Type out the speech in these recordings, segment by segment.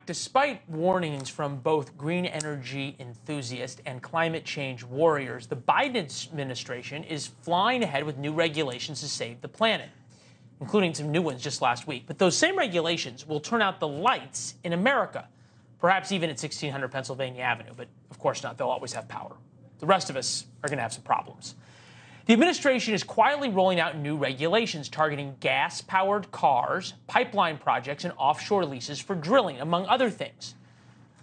Despite warnings from both green energy enthusiasts and climate change warriors, the Biden administration is flying ahead with new regulations to save the planet, including some new ones just last week. But those same regulations will turn out the lights in America, perhaps even at 1600 Pennsylvania Avenue. But of course not. They'll always have power. The rest of us are going to have some problems. The administration is quietly rolling out new regulations targeting gas-powered cars, pipeline projects, and offshore leases for drilling, among other things.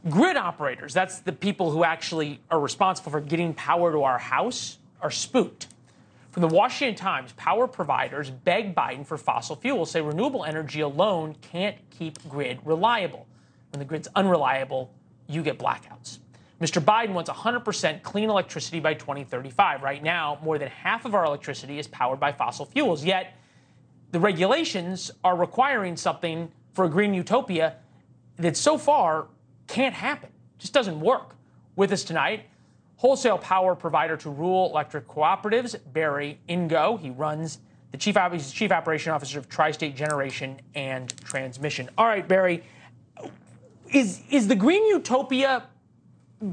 Grid operators, that's the people who actually are responsible for getting power to our house, are spooked. From the Washington Times, power providers beg Biden for fossil fuels, say renewable energy alone can't keep grid reliable. When the grid's unreliable, you get blackouts. Mr. Biden wants 100% clean electricity by 2035. Right now, more than half of our electricity is powered by fossil fuels. Yet, the regulations are requiring something for a green utopia that so far can't happen. Just doesn't work. With us tonight, wholesale power provider to rural electric cooperatives, Barry Ingold. He runs he's the Chief Operation Officer of Tri-State Generation and Transmission. All right, Barry, is the green utopia,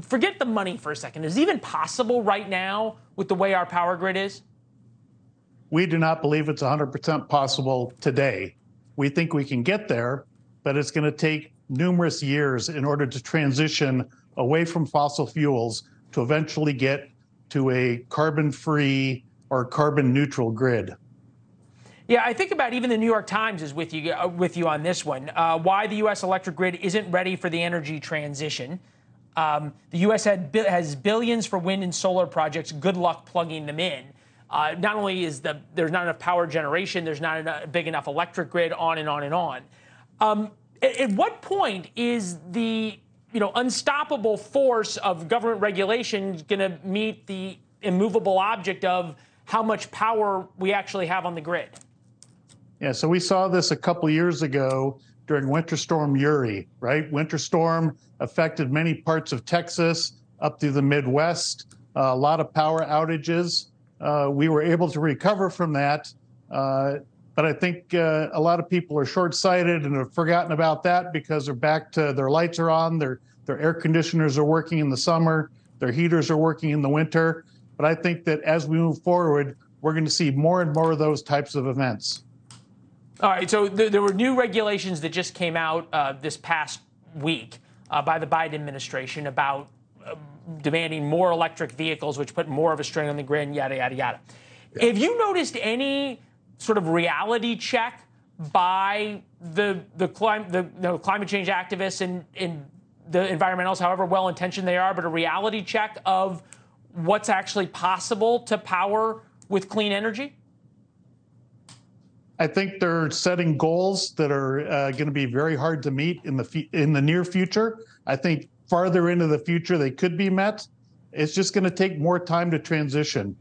forget the money for a second, is it even possible right now with the way our power grid is? We do not believe it's 100% possible today. We think we can get there, but it's going to take numerous years in order to transition away from fossil fuels to eventually get to a carbon-free or carbon-neutral grid. Yeah, I think about even the New York Times is with you on this one. Why the U.S. electric grid isn't ready for the energy transition. The U.S. has billions for wind and solar projects. Good luck plugging them in. Not only is there's not enough power generation, there's not a big enough electric grid, on and on and on. At what point is the unstoppable force of government regulation going to meet the immovable object of how much power we actually have on the grid? Yeah, so we saw this a couple of years ago during Winter Storm Uri, right? Winter storm affected many parts of Texas up through the Midwest, a lot of power outages. We were able to recover from that, but I think a lot of people are short-sighted and have forgotten about that because they're back to their lights are on, their air conditioners are working in the summer, their heaters are working in the winter. But I think that as we move forward, we're going to see more and more of those types of events. All right, so there were new regulations that just came out this past week by the Biden administration about demanding more electric vehicles, which put more of a strain on the grid, yada, yada, yada. Yeah. Have you noticed any sort of reality check by the climate change activists and the environmentalists, however well-intentioned they are, but a reality check of what's actually possible to power with clean energy? I think they're setting goals that are going to be very hard to meet in the near future. I think farther into the future they could be met. It's just going to take more time to transition.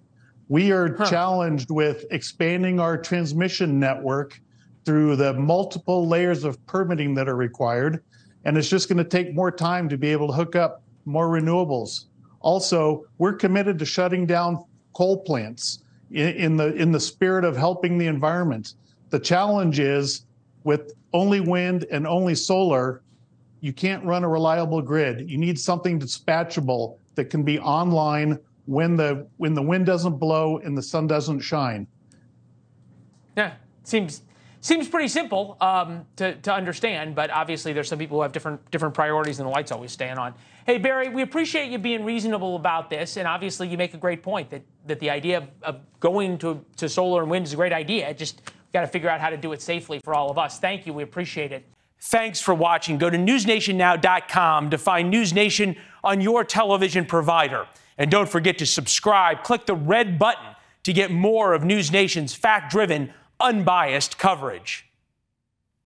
We are challenged with expanding our transmission network through the multiple layers of permitting that are required, and it's just going to take more time to be able to hook up more renewables. Also, we're committed to shutting down coal plants in the spirit of helping the environment. The challenge is with only wind and only solar, you can't run a reliable grid. You need something dispatchable that can be online when the wind doesn't blow and the sun doesn't shine. Yeah, seems pretty simple to understand, but obviously there's some people who have different priorities and the light's always staying on. Hey, Barry, we appreciate you being reasonable about this, and obviously you make a great point that the idea of going to solar and wind is a great idea. Just got to figure out how to do it safely for all of us. Thank you. We appreciate it. Thanks for watching. Go to newsnationnow.com to find NewsNation on your television provider. And don't forget to subscribe. Click the red button to get more of NewsNation's fact-driven, unbiased coverage.